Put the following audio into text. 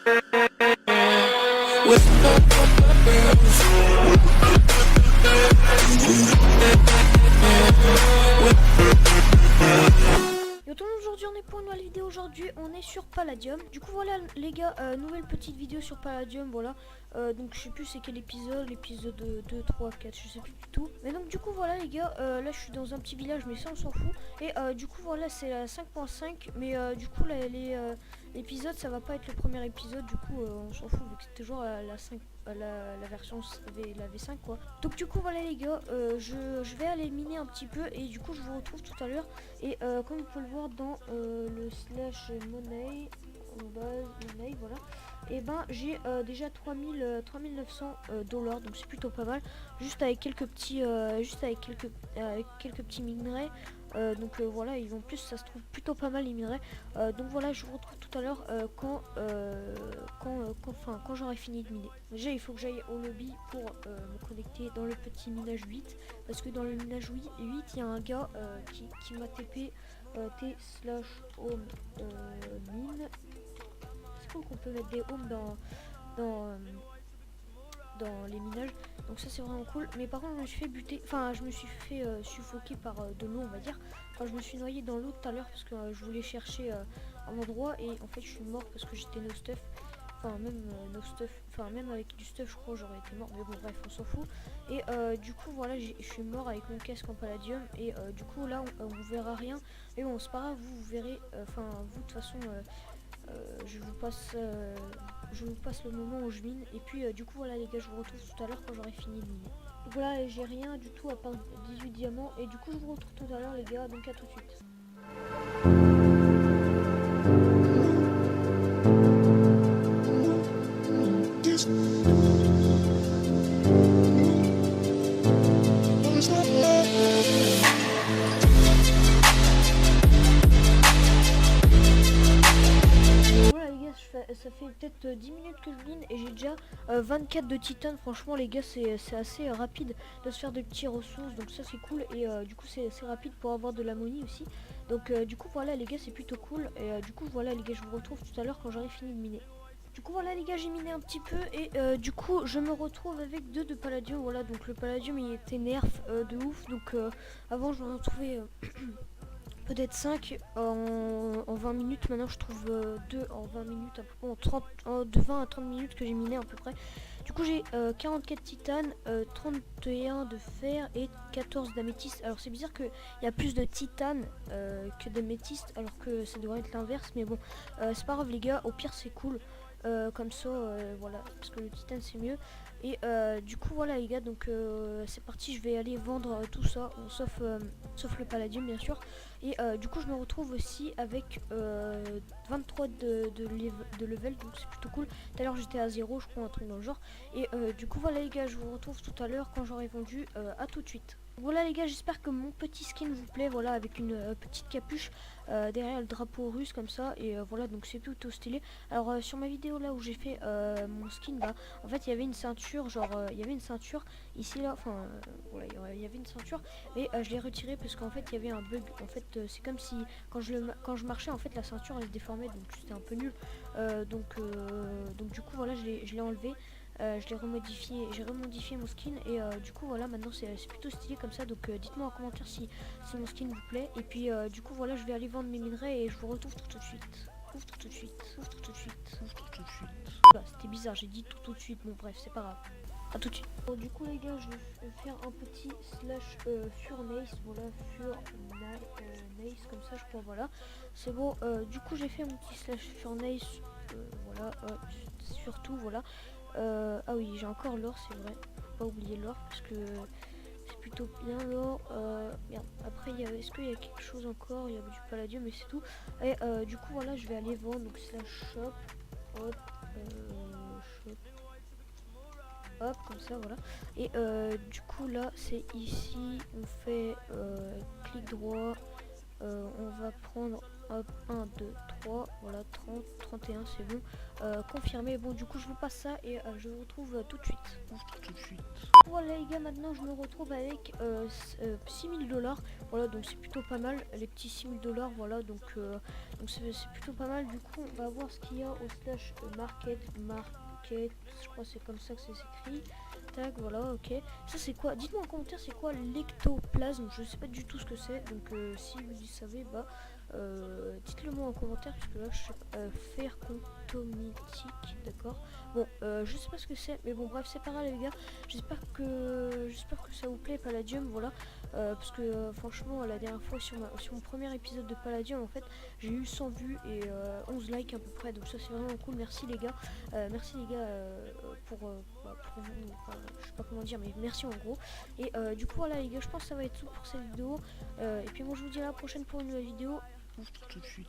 Yo tout le monde, aujourd'hui on est pour une nouvelle vidéo. Aujourd'hui on est sur Palladium. Du coup voilà les gars, nouvelle petite vidéo sur Palladium. Voilà, donc je sais plus c'est quel épisode, l'épisode 2, 3, 4, je sais plus du tout. Mais donc du coup voilà les gars, là je suis dans un petit village mais ça on s'en fout. Et du coup voilà c'est la 5.5. Mais du coup là l'épisode ça va pas être le premier épisode. Du coup on s'en fout vu que c'était toujours la 5, la version la V5 quoi. Donc du coup voilà les gars, je vais aller miner un petit peu. Et du coup je vous retrouve tout à l'heure. Et comme vous pouvez le voir dans le slash money, money, voilà, et ben j'ai déjà 3900 dollars, donc c'est plutôt pas mal, juste avec quelques petits minerais. Donc voilà, ils vont plus, ça se trouve plutôt pas mal les minerais. Donc voilà, je vous retrouve tout à l'heure quand j'aurai fini de miner. Déjà il faut que j'aille au lobby pour me connecter dans le petit minage 8, parce que dans le minage 8 il y a un gars qui m'a TP t/home mine. C'est cool qu'on peut mettre des homes dans les minages, donc ça c'est vraiment cool. Mais par contre je me suis fait buter, enfin je me suis fait suffoquer par de l'eau on va dire. Enfin je me suis noyé dans l'eau tout à l'heure parce que je voulais chercher un endroit, et en fait je suis mort parce que j'étais no stuff. Enfin même no stuff, enfin même avec du stuff je crois j'aurais été mort, mais bon bref on s'en fout. Et du coup voilà, je suis mort avec mon casque en palladium. Et du coup là on verra rien, mais bon c'est pas grave, vous verrez. Enfin vous de toute façon je vous passe le moment où je mine. Et puis du coup voilà les gars, je vous retrouve tout à l'heure quand j'aurai fini de miner. Donc voilà, j'ai rien du tout à part 18 diamants. Et du coup je vous retrouve tout à l'heure les gars, donc à tout de suite. Voilà les gars, ça fait peut-être 10 minutes que je mine et j'ai déjà 24 de titane. Franchement les gars, c'est assez rapide de se faire des petits ressources, donc ça c'est cool. Et du coup c'est rapide pour avoir de l'ammonie aussi. Donc du coup voilà les gars, c'est plutôt cool. Et du coup voilà les gars, je vous retrouve tout à l'heure quand j'aurai fini de miner. Du coup voilà les gars, j'ai miné un petit peu. Et du coup je me retrouve avec 2 de palladium. Voilà, donc le palladium il était nerf de ouf. Donc avant je m'en retrouvais peut-être 5 en 20 minutes. Maintenant je trouve 2 en 20 minutes, à peu près de 20 à 30 minutes que j'ai miné à peu près. Du coup j'ai 44 titane, 31 de fer et 14 d'améthyste. Alors c'est bizarre qu'il y a plus de titane que d'améthyste, alors que ça devrait être l'inverse. Mais bon c'est pas grave les gars, au pire c'est cool. Comme ça voilà, parce que le titane c'est mieux. Et du coup voilà les gars, donc c'est parti, je vais aller vendre tout ça, sauf le palladium bien sûr. Et du coup je me retrouve aussi avec 23 de level, donc c'est plutôt cool. Tout à l'heure j'étais à 0 je crois, un truc dans le genre. Et du coup voilà les gars, je vous retrouve tout à l'heure quand j'aurai vendu. À tout de suite. Voilà les gars, j'espère que mon petit skin vous plaît. Voilà, avec une petite capuche derrière le drapeau russe comme ça. Et voilà, donc c'est plutôt stylé. Alors sur ma vidéo là où j'ai fait mon skin, bah en fait il y avait une ceinture, genre il y avait une ceinture ici là, enfin voilà, il y avait une ceinture. Mais je l'ai retirée parce qu'en fait il y avait un bug. En fait c'est comme si quand je marchais, en fait la ceinture elle se déformait, donc c'était un peu nul. Donc du coup voilà, je l'ai enlevé. Je l'ai remodifié, j'ai remodifié mon skin. Et du coup voilà, maintenant c'est plutôt stylé comme ça. Donc dites-moi en commentaire si mon skin vous plaît. Et puis du coup voilà, je vais aller vendre mes minerais et je vous retrouve tout de suite. Tout de suite. Voilà, c'était bizarre, j'ai dit tout de suite. Bon bref, c'est pas grave. A tout de suite. Bon, du coup les gars, je vais faire un petit slash furnace. Voilà, furnace comme ça je crois. Voilà, c'est bon. Du coup j'ai fait mon petit slash furnace. Voilà, surtout voilà. Ah oui, j'ai encore l'or, c'est vrai. Faut pas oublier l'or parce que c'est plutôt bien l'or. Merde. Après, est-ce qu'il y a quelque chose encore? Il y a du palladium, mais c'est tout. Et du coup, voilà, je vais aller vendre. Donc, c'est la shop. Hop. Shop. Hop, comme ça, voilà. Et du coup, là, c'est ici. On fait clic droit. On va prendre Hop, 1, 2, 3, voilà, 30, 31, c'est bon. Confirmé. Bon, du coup, je vous passe ça et je vous retrouve tout de suite. Tout de suite. Voilà les gars, maintenant je me retrouve avec 6000 $. Voilà, donc c'est plutôt pas mal, les petits 6000 $. Voilà, donc c'est plutôt pas mal. Du coup, on va voir ce qu'il y a au slash market, je crois que c'est comme ça que c'est écrit. Tac, voilà, ok. Ça c'est quoi? Dites-moi en commentaire, c'est quoi l'ectoplasme? Je sais pas du tout ce que c'est, donc si vous y savez, bah dites-le moi en commentaire, puisque là je sais pas, fer contomitique, d'accord. Bon, je sais pas ce que c'est, mais bon bref, c'est pas grave les gars. J'espère que ça vous plaît Palladium, voilà. Parce que franchement la dernière fois sur mon premier épisode de Palladium, en fait j'ai eu 100 vues et 11 likes à peu près, donc ça c'est vraiment cool. Merci les gars, pour vous, enfin, je sais pas comment dire, mais merci en gros. Et du coup voilà les gars, je pense que ça va être tout pour cette vidéo. Et puis moi je vous dis à la prochaine pour une nouvelle vidéo. Tout de suite.